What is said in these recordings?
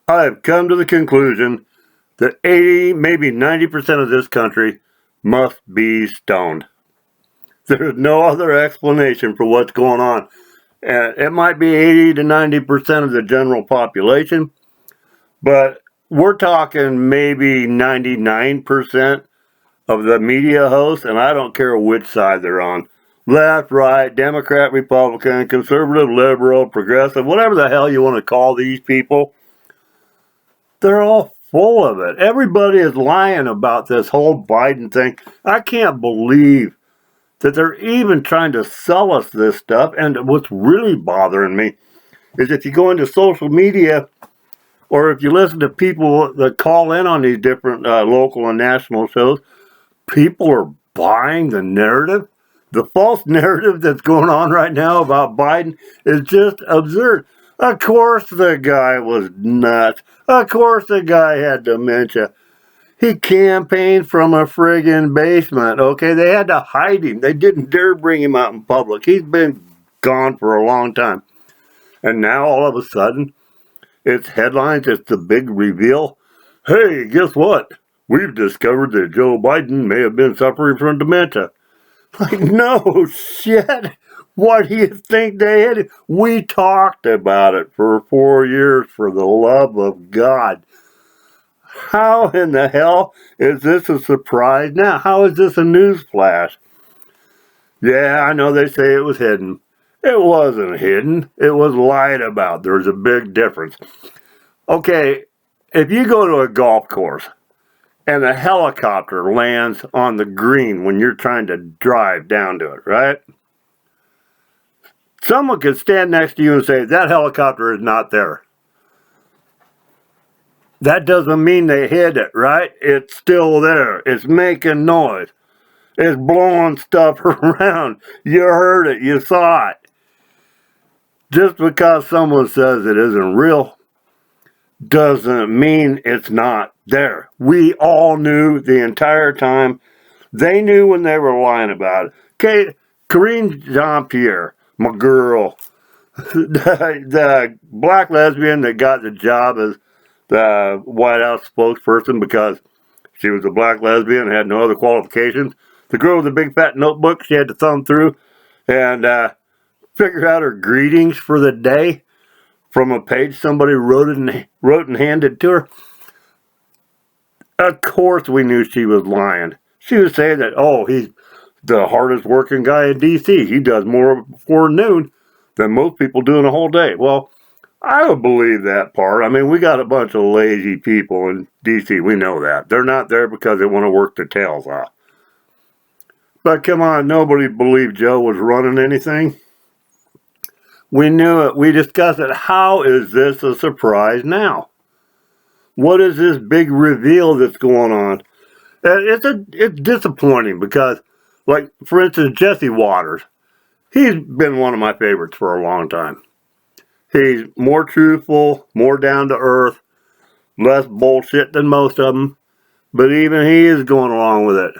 I have come to the conclusion that 80, maybe 90% of this country must be stoned. There's no other explanation for what's going on. It might be 80 to 90% of the general population, but we're talking maybe 99% of the media hosts, and I don't care which side they're on. Left, right, Democrat, Republican, conservative, liberal, progressive, whatever the hell you want to call these people, they're all full of it. Everybody is lying about this whole Biden thing. I can't believe that they're even trying to sell us this stuff. And what's really bothering me is if you go into social media or if you listen to people that call in on these different local and national shows, people are buying the narrative. The false narrative that's going on right now about Biden is just absurd. Of course the guy was nuts. Of course the guy had dementia. He campaigned from a friggin' basement, okay? They had to hide him. They didn't dare bring him out in public. He's been gone for a long time. And now all of a sudden, it's headlines, it's the big reveal. Hey, guess what? We've discovered that Joe Biden may have been suffering from dementia. Like, no shit. What do you think they had? We talked about it for 4 years, for the love of God. How in the hell is this a surprise now? How is this a news flash? Yeah, I know they say it was hidden. It wasn't hidden. It was lied about. There's a big difference. Okay, if you go to a golf course and a helicopter lands on the green when you're trying to drive down to it, right? Someone could stand next to you and say, that helicopter is not there. That doesn't mean they hid it, right? It's still there. It's making noise. It's blowing stuff around. You heard it. You saw it. Just because someone says it isn't real doesn't mean it's not there. We all knew the entire time. They knew when they were lying about it. Okay, Karine Jean-Pierre, my girl, the black lesbian that got the job as the White House spokesperson because she was a black lesbian and had no other qualifications. The girl with the big fat notebook she had to thumb through and figure out her greetings for the day from a page somebody wrote and handed to her. Of course we knew she was lying. She was saying that, oh, he's the hardest working guy in D.C. He does more before noon than most people do in a whole day. Well, I would believe that part. I mean, we got a bunch of lazy people in D.C. We know that. They're not there because they want to work their tails off. But come on, nobody believed Joe was running anything. We knew it. We discussed it. How is this a surprise now? What is this big reveal that's going on? It's disappointing because, like, for instance, Jesse Waters. He's been one of my favorites for a long time. He's more truthful, more down to earth, less bullshit than most of them. But even he is going along with it.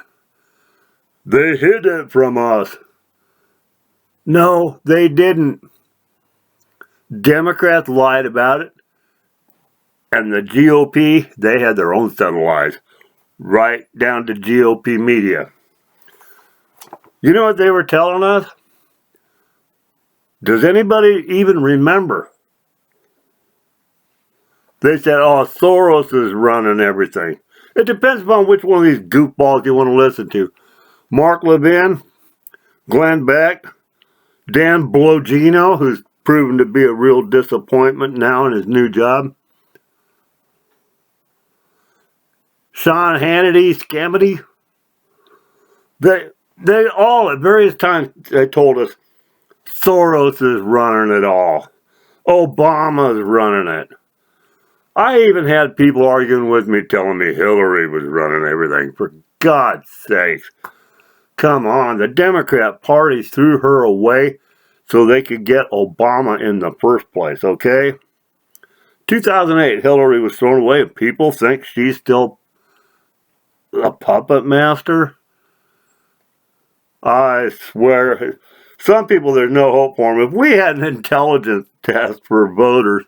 They hid it from us. No, they didn't. Democrats lied about it. And the GOP, they had their own set of lies. Right down to GOP media. You know what they were telling us? Does anybody even remember? They said, oh, Soros is running everything. It depends upon which one of these goofballs you want to listen to. Mark Levin, Glenn Beck, Dan Bongino, who's proven to be a real disappointment now in his new job. Sean Hannity, Scamity. They all, at various times, they told us, Soros is running it all. Obama's running it. I even had people arguing with me telling me Hillary was running everything. For God's sakes. Come on, the Democrat Party threw her away so they could get Obama in the first place, okay? 2008, Hillary was thrown away and people think she's still a puppet master? I swear, some people there's no hope for them. If we had an intelligence test for voters,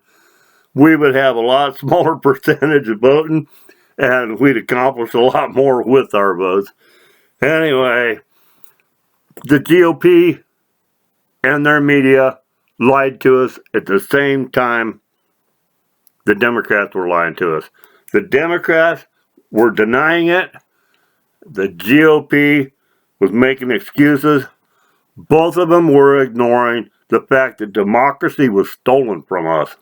we would have a lot smaller percentage of voting, and we'd accomplish a lot more with our votes. Anyway, the GOP and their media lied to us at the same time the Democrats were lying to us. The Democrats were denying it. The GOP was making excuses. Both of them were ignoring the fact that democracy was stolen from us.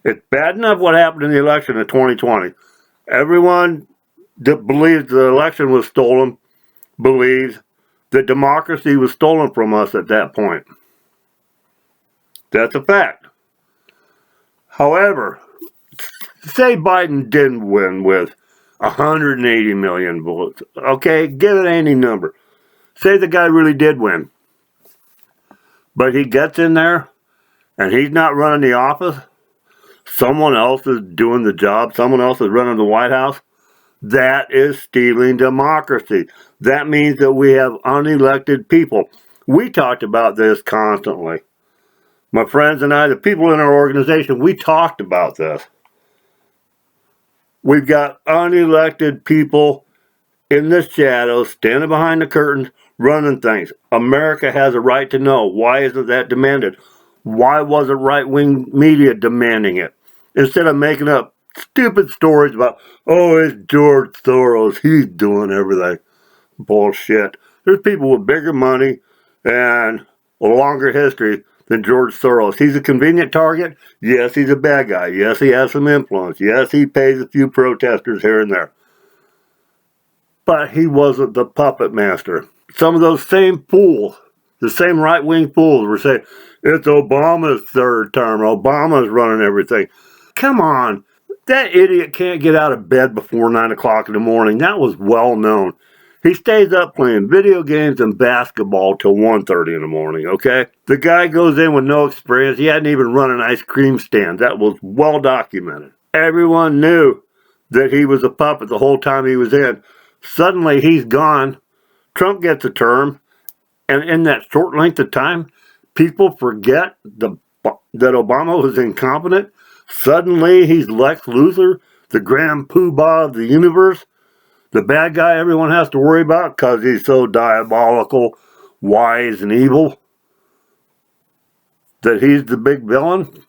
It's bad enough what happened in the election in 2020. Everyone that believes the election was stolen believes that democracy was stolen from us at that point. That's a fact. However, say Biden didn't win with 180 million votes. Okay, give it any number. Say the guy really did win. But he gets in there and he's not running the office. Someone else is doing the job. Someone else is running the White House. That is stealing democracy. That means that we have unelected people. We talked about this constantly. My friends and I, the people in our organization, we talked about this. We've got unelected people in the shadows, standing behind the curtains, running things. America has a right to know. Why isn't that demanded? Why wasn't right-wing media demanding it? Instead of making up stupid stories about, oh, it's George Soros, he's doing everything. Bullshit. There's people with bigger money and a longer history than George Soros. He's a convenient target. Yes, he's a bad guy. Yes, he has some influence. Yes, he pays a few protesters here and there. But he wasn't the puppet master. Some of those same fools, the same right-wing fools were saying, it's Obama's third term. Obama's running everything. Come on. That idiot can't get out of bed before 9 o'clock in the morning. That was well known. He stays up playing video games and basketball till 1:30 in the morning, okay? The guy goes in with no experience. He hadn't even run an ice cream stand. That was well documented. Everyone knew that he was a puppet the whole time he was in. Suddenly, he's gone. Trump gets a term. And in that short length of time, people forget that Obama was incompetent. Suddenly, he's Lex Luthor, the grand poobah of the universe. The bad guy everyone has to worry about because he's so diabolical, wise, and evil. That he's the big villain.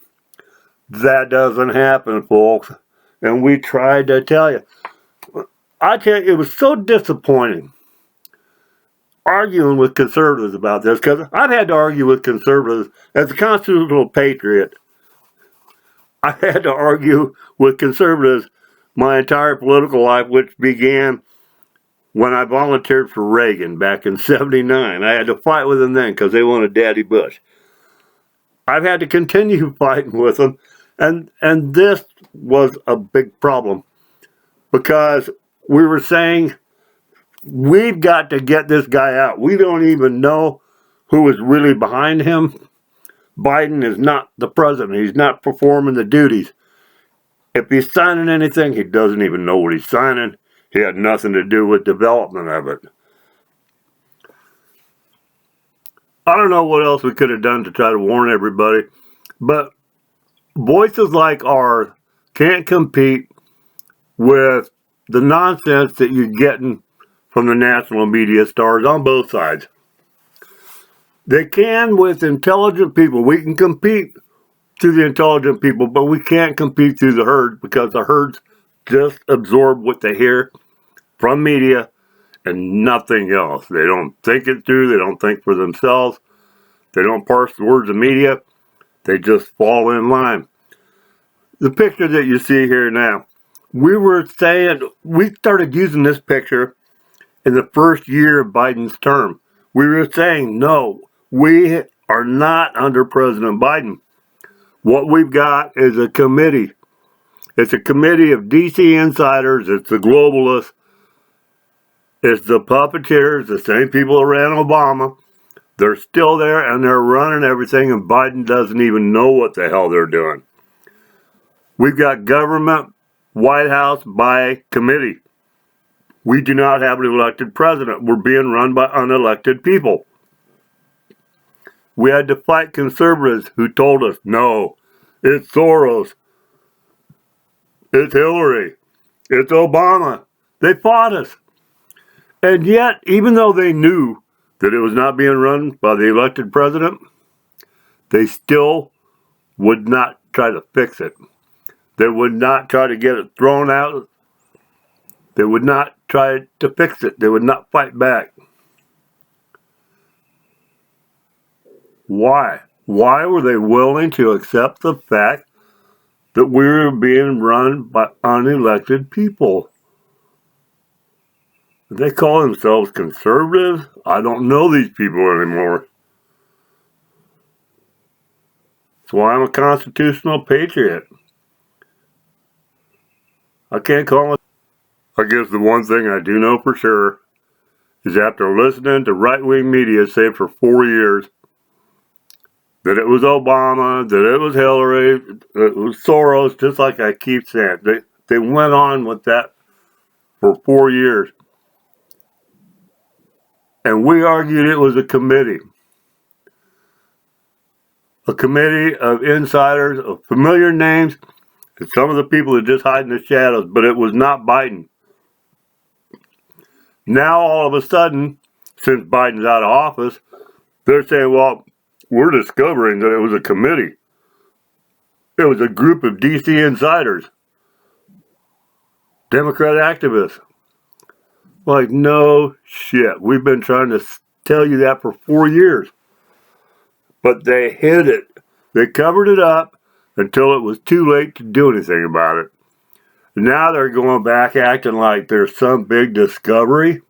That doesn't happen, folks. And we tried to tell you. I tell you, it was so disappointing arguing with conservatives about this, because I've had to argue with conservatives as a constitutional patriot. I had to argue with conservatives my entire political life, which began when I volunteered for Reagan back in '79. I had to fight with them then because they wanted Daddy Bush. I've had to continue fighting with them, and this was a big problem because we were saying, we've got to get this guy out. We don't even know who is really behind him. Biden is not the president. He's not performing the duties. If he's signing anything, he doesn't even know what he's signing. He had nothing to do with development of it. I don't know what else we could have done to try to warn everybody, but voices like ours can't compete with the nonsense that you're getting from the national media stars on both sides. They can with intelligent people. We can compete through the intelligent people, but we can't compete through the herd because the herds just absorb what they hear from media and nothing else. They don't think it through. They don't think for themselves. They don't parse the words of media. They just fall in line. The picture that you see here now, we started using this picture in the first year of Biden's term. We were saying, no, we are not under President Biden. What we've got is a committee. It's a committee of DC insiders. It's the globalists. It's the puppeteers, the same people that ran Obama. They're still there and they're running everything, and Biden doesn't even know what the hell they're doing. We've got government, White House by committee. We do not have an elected president. We're being run by unelected people. We had to fight conservatives who told us, no, It's Soros. It's Hillary. It's Obama. They fought us. And yet, even though they knew that it was not being run by the elected president, they still would not try to fix it. They would not try to get it thrown out. They would not try to fix it. They would not fight back. Why? Why were they willing to accept the fact that we were being run by unelected people? They call themselves conservatives. I don't know these people anymore. That's why I'm a constitutional patriot. I can't call it. I guess the one thing I do know for sure is after listening to right-wing media say for 4 years that it was Obama, that it was Hillary, that it was Soros, just like I keep saying. They went on with that for 4 years. And we argued it was a committee. A committee of insiders, of familiar names, and some of the people that just hide in the shadows, but it was not Biden. Now, all of a sudden, since Biden's out of office, they're saying, well, we're discovering that it was a committee. It was a group of D.C. insiders, Democrat activists. Like, no shit. We've been trying to tell you that for 4 years. But they hid it. They covered it up until it was too late to do anything about it. Now they're going back acting like there's some big discovery.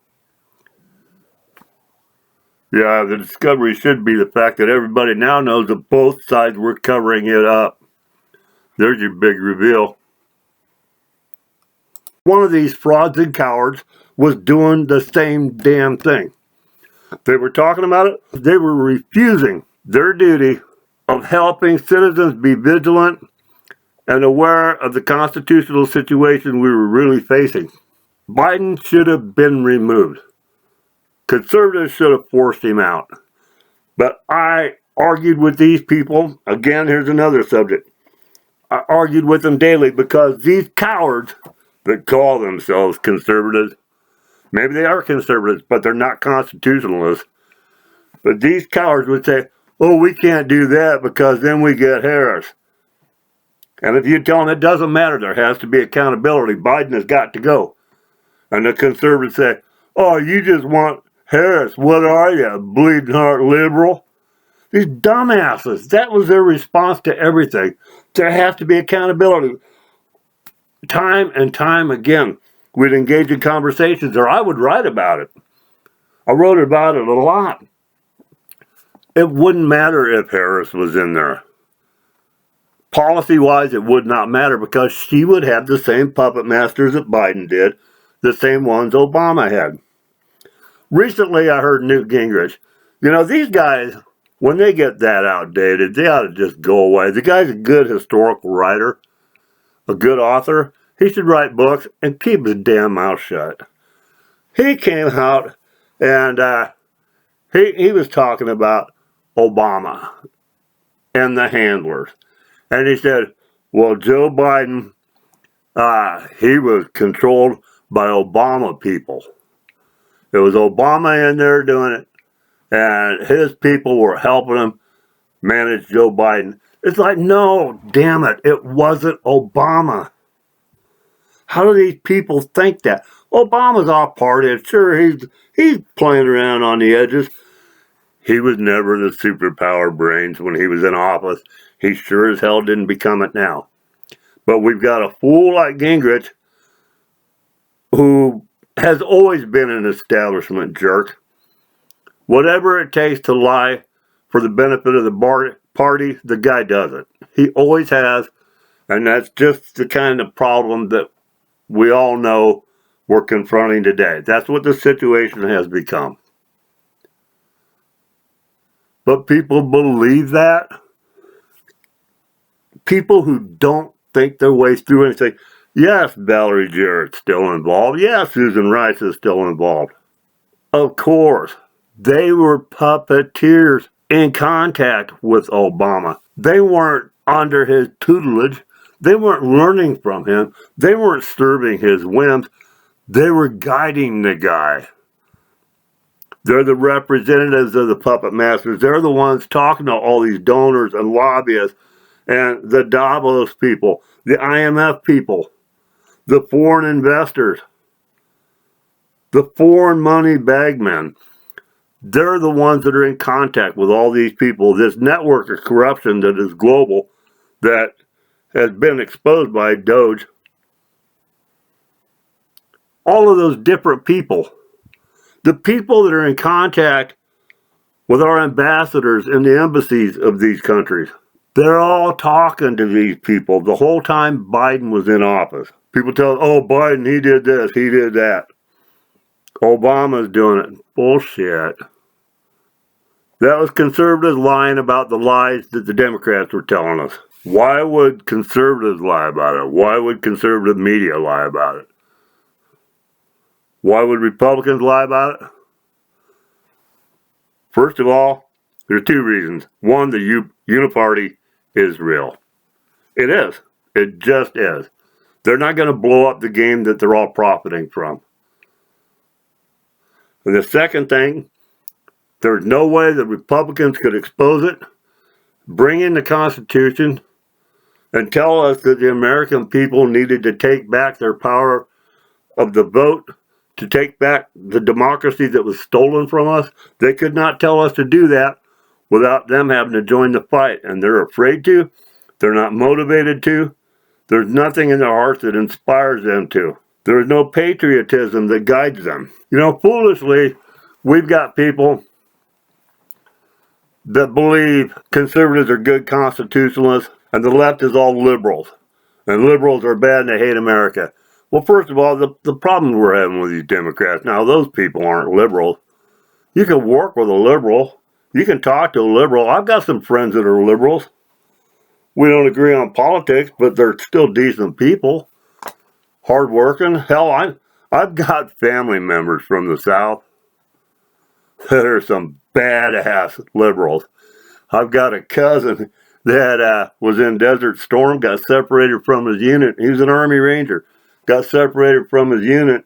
Yeah, the discovery should be the fact that everybody now knows that both sides were covering it up. There's your big reveal. One of these frauds and cowards was doing the same damn thing. They were talking about it. They were refusing their duty of helping citizens be vigilant and aware of the constitutional situation we were really facing. Biden should have been removed. Conservatives should have forced him out. But I argued with these people. Again, here's another subject. I argued with them daily because these cowards that call themselves conservatives, maybe they are conservatives, but they're not constitutionalists. But these cowards would say, oh, we can't do that because then we get Harris. And if you tell them it doesn't matter, there has to be accountability. Biden has got to go. And the conservatives say, oh, you just want Harris. What are you, a bleeding heart liberal? These dumbasses. That was their response to everything. There has to be accountability. Time and time again, we'd engage in conversations, or I would write about it. I wrote about it a lot. It wouldn't matter if Harris was in there. Policy-wise, it would not matter because she would have the same puppet masters that Biden did, the same ones Obama had. Recently, I heard Newt Gingrich. You know, these guys, when they get that outdated, they ought to just go away. The guy's a good historical writer, a good author. He should write books and keep his damn mouth shut. He came out and he was talking about Obama and the handlers. And he said, well, Joe Biden, he was controlled by Obama people. It was Obama in there doing it, and his people were helping him manage Joe Biden. It's like, no, damn it, it wasn't Obama. How do these people think that? Obama's off partied. Sure, he's playing around on the edges. He was never the superpower brains when he was in office. He sure as hell didn't become it now. But we've got a fool like Gingrich who has always been an establishment jerk. Whatever it takes to lie for the benefit of the party, the guy does it. He always has, and that's just the kind of problem that we all know we're confronting today. That's what the situation has become. But people believe that. People who don't think their way through anything. Yes, Valerie Jarrett's still involved. Yes, Susan Rice is still involved. Of course, they were puppeteers in contact with Obama. They weren't under his tutelage. They weren't learning from him. They weren't serving his whims. They were guiding the guy. They're the representatives of the puppet masters. They're the ones talking to all these donors and lobbyists and the Davos people, the IMF people, the foreign investors, the foreign money bagmen. They're the ones that are in contact with all these people, this network of corruption that is global, that has been exposed by Doge. All of those different people, the people that are in contact with our ambassadors in the embassies of these countries, they're all talking to these people the whole time Biden was in office. People tell, oh, Biden, he did this, he did that. Obama's doing it. Bullshit. That was conservatives lying about the lies that the Democrats were telling us. Why would conservatives lie about it? Why would conservative media lie about it? Why would Republicans lie about it? First of all, there's two reasons. One, the Uniparty is real. It is. It just is. They're not going to blow up the game that they're all profiting from. And the second thing, there's no way that Republicans could expose it, bring in the Constitution, and tell us that the American people needed to take back their power of the vote, to take back the democracy that was stolen from us. They could not tell us to do that without them having to join the fight. And they're afraid to. They're not motivated to. There's nothing in their hearts that inspires them to. There is no patriotism that guides them. You know, foolishly, we've got people that believe conservatives are good constitutionalists and the left is all liberals. And liberals are bad and they hate America. Well, first of all, the problem we're having with these Democrats, now those people aren't liberals. You can work with a liberal. You can talk to a liberal. I've got some friends that are liberals. We don't agree on politics, but they're still decent people. Hardworking. Hell, I've got family members from the South that are some badass liberals. I've got a cousin that was in Desert Storm, got separated from his unit. He was an Army Ranger. Got separated from his unit,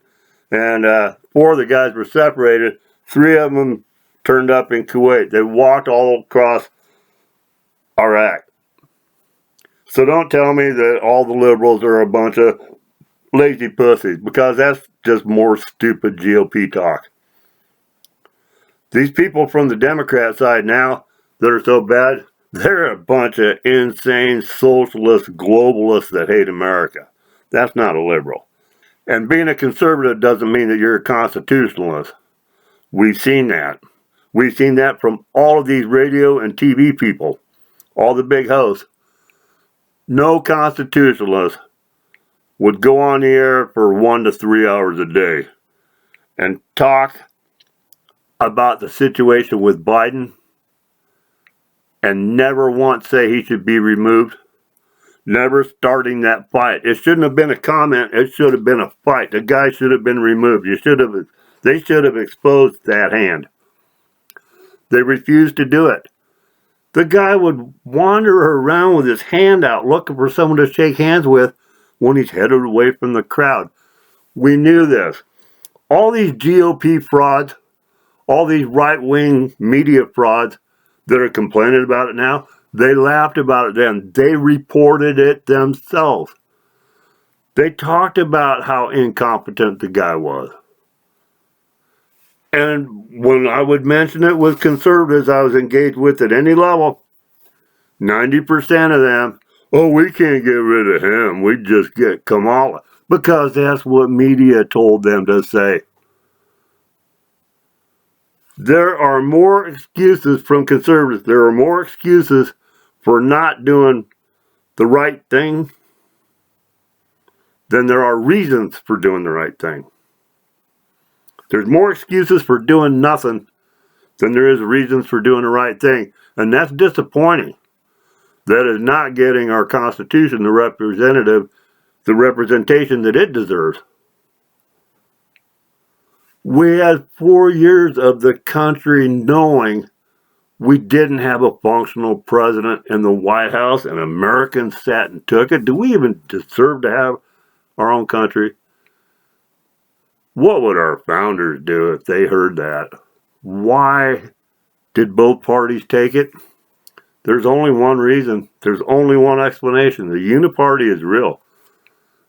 and 4 of the guys were separated. 3 of them turned up in Kuwait. They walked all across Iraq. So don't tell me that all the liberals are a bunch of lazy pussies, because that's just more stupid GOP talk. These people from the Democrat side now that are so bad, they're a bunch of insane socialist globalists that hate America. That's not a liberal. And being a conservative doesn't mean that you're a constitutionalist. We've seen that. We've seen that from all of these radio and TV people, all the big hosts. No constitutionalist would go on the air for 1 to 3 hours a day and talk about the situation with Biden and never once say he should be removed. Never starting that fight. It shouldn't have been a comment. It should have been a fight. The guy should have been removed. They should have exposed that hand. They refused to do it. The guy would wander around with his hand out looking for someone to shake hands with when he's headed away from the crowd. We knew this. All these GOP frauds, all these right-wing media frauds that are complaining about it now, they laughed about it then. They reported it themselves. They talked about how incompetent the guy was. And when I would mention it with conservatives I was engaged with at any level, 90% of them, oh, we can't get rid of him. We just get Kamala. Because that's what media told them to say. There are more excuses from conservatives. There are more excuses for not doing the right thing than there are reasons for doing the right thing. There's more excuses for doing nothing than there is reasons for doing the right thing. And that's disappointing. That is not getting our Constitution the representation that it deserves. We had 4 years of the country knowing We didn't have a functional president in the White House, and Americans sat and took it. Do we even deserve to have our own country? What would our founders do if they heard that? Why did both parties take it? There's only one reason. There's only one explanation. The Uniparty is real.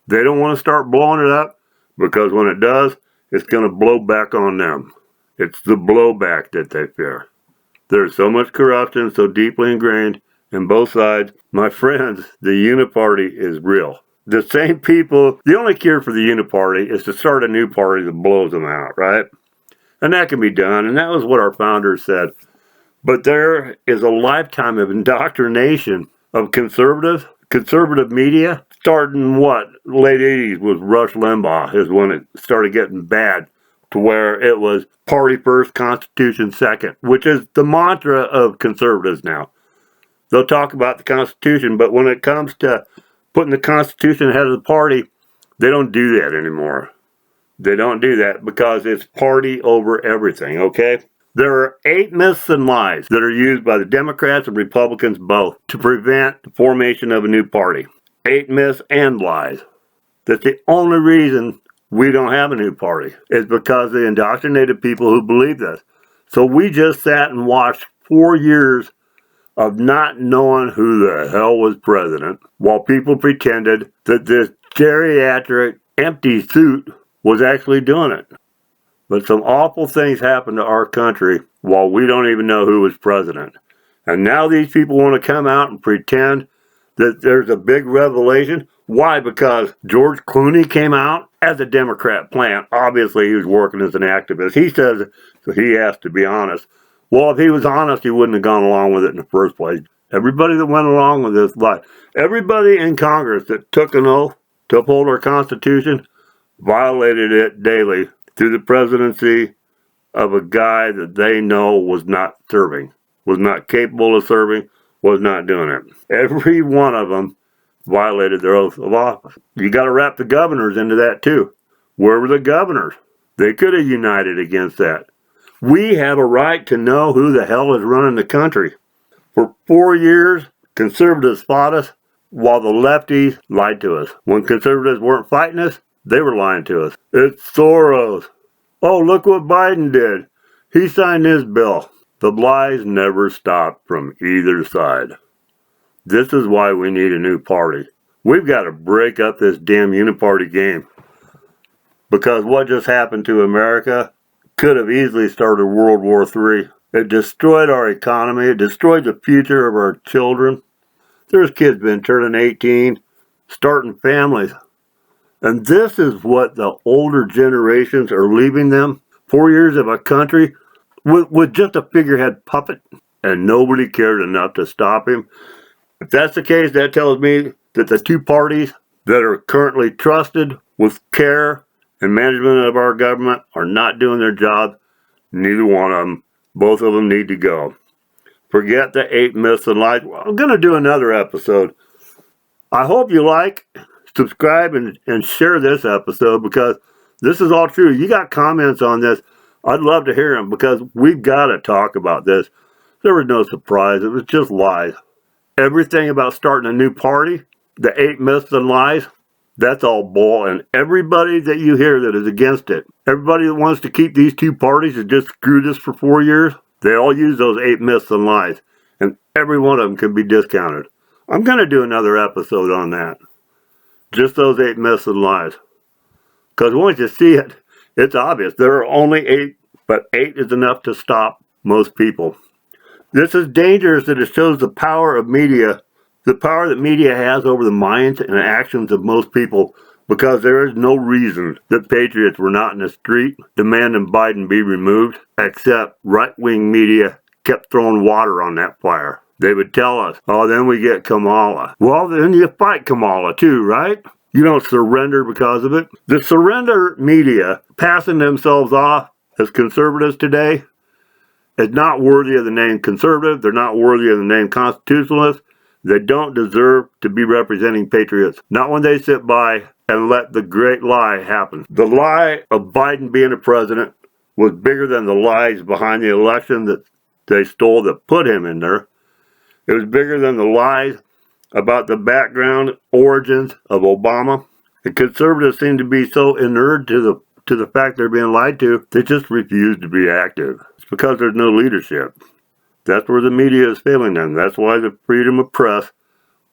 They don't want to start blowing it up because when it does, it's going to blow back on them. It's the blowback that they fear. There's so much corruption so deeply ingrained in both sides. My friends, the Uniparty is real. The same people, the only cure for the Uniparty is to start a new party that blows them out, right? And that can be done, and that was what our founders said. But there is a lifetime of indoctrination of conservative media, starting late 80s with Rush Limbaugh is when it started getting bad, to where it was party first, Constitution second, which is the mantra of conservatives now. They'll talk about the Constitution, but when it comes to putting the Constitution ahead of the party, they don't do that anymore. They don't do that because it's party over everything, okay? There are 8 myths and lies that are used by the Democrats and Republicans both to prevent the formation of a new party. 8 myths and lies. That's the only reason we don't have a new party, is because they indoctrinated people who believe this. So we just sat and watched 4 years of not knowing who the hell was president while people pretended that this geriatric empty suit was actually doing it. But some awful things happened to our country while we don't even know who was president. And now these people want to come out and pretend that there's a big revelation. Why? Because George Clooney came out as a Democrat plant. Obviously, he was working as an activist. He says so he has to be honest. Well, if he was honest, he wouldn't have gone along with it in the first place. Everybody that went along with this lie, everybody in Congress that took an oath to uphold our Constitution, violated it daily through the presidency of a guy that they know was not serving, was not capable of serving, was not doing it. Every one of them violated their oath of office. You got to wrap the governors into that too. Where were the governors? They could have united against that. We have a right to know who the hell is running the country. For 4 years, conservatives fought us while the lefties lied to us. When conservatives weren't fighting us, they were lying to us. It's Soros. Oh, look what Biden did. He signed his bill. The lies never stop from either side. This is why we need a new party. We've got to break up this damn uniparty game. Because what just happened to America could have easily started World War III. It destroyed our economy. It destroyed the future of our children. There's kids been turning 18, starting families. And this is what the older generations are leaving them. 4 years of a country with just a figurehead puppet. And nobody cared enough to stop him. If that's the case, that tells me that the two parties that are currently trusted with care and management of our government are not doing their job. Neither one of them. Both of them need to go. Forget the 8 myths and lies. I'm going to do another episode. I hope you subscribe, and share this episode because this is all true. You got comments on this. I'd love to hear them because we've got to talk about this. There was no surprise. It was just lies. Everything about starting a new party, the 8 myths and lies, that's all bull. And everybody that you hear that is against it, everybody that wants to keep these two parties and just screw this for 4 years, they all use those 8 myths and lies. And every one of them can be discounted. I'm going to do another episode on that. Just those 8 myths and lies. Because once you see it, it's obvious. There are only 8, but 8 is enough to stop most people. This is dangerous that it shows the power of media, the power that media has over the minds and actions of most people, because there is no reason that patriots were not in the street demanding Biden be removed, except right-wing media kept throwing water on that fire. They would tell us, oh, then we get Kamala. Well, then you fight Kamala too, right? You don't surrender because of it. The surrender media passing themselves off as conservatives today is not worthy of the name conservative. They're not worthy of the name constitutionalist. They don't deserve to be representing patriots. Not when they sit by and let the great lie happen. The lie of Biden being a president was bigger than the lies behind the election that they stole that put him in there. It was bigger than the lies about the background origins of Obama. And conservatives seem to be so inured to the fact they're being lied to, they just refuse to be active. It's because there's no leadership. That's where the media is failing them. That's why the freedom of press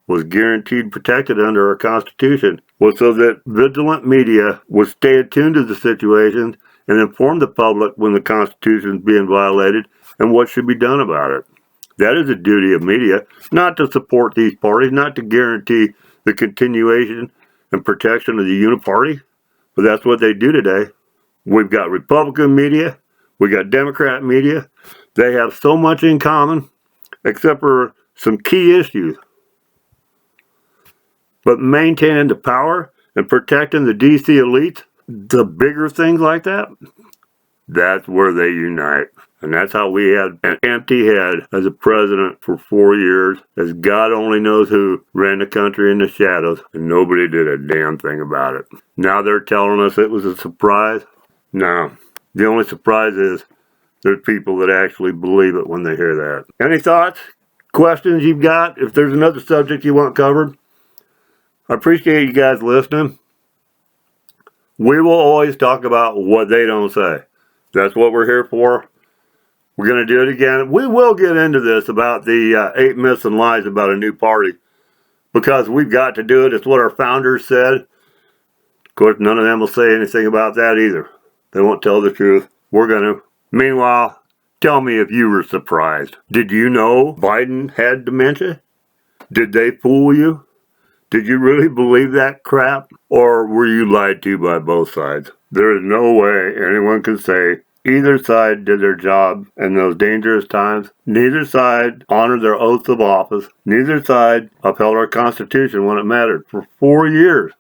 was guaranteed protected under our Constitution, was so that vigilant media would stay attuned to the situation and inform the public when the Constitution is being violated and what should be done about it. That is the duty of media, not to support these parties, not to guarantee the continuation and protection of the Uniparty, but that's what they do today. We've got Republican media, we got Democrat media. They have so much in common, except for some key issues. But maintaining the power and protecting the DC elites, the bigger things like that, that's where they unite. And that's how we had an empty head as a president for 4 years, as God only knows who ran the country in the shadows, and nobody did a damn thing about it. Now they're telling us it was a surprise. No. The only surprise is there's people that actually believe it when they hear that. Any thoughts, questions you've got? If there's another subject you want covered, I appreciate you guys listening. We will always talk about what they don't say. That's what we're here for. We're going to do it again. We will get into this about the 8 myths and lies about a new party, because we've got to do it. It's what our founders said. Of course, none of them will say anything about that either. They won't tell the truth. We're going to. Meanwhile, tell me if you were surprised. Did you know Biden had dementia? Did they fool you? Did you really believe that crap? Or were you lied to by both sides? There is no way anyone can say either side did their job in those dangerous times. Neither side honored their oaths of office. Neither side upheld our Constitution when it mattered for 4 years.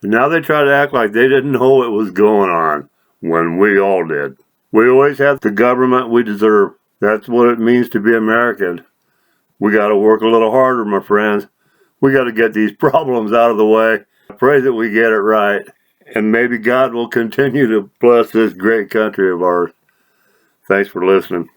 And now they try to act like they didn't know what was going on when we all did. We always have the government we deserve. That's what it means to be American. We got to work a little harder, my friends. We got to get these problems out of the way. I pray that we get it right. And maybe God will continue to bless this great country of ours. Thanks for listening.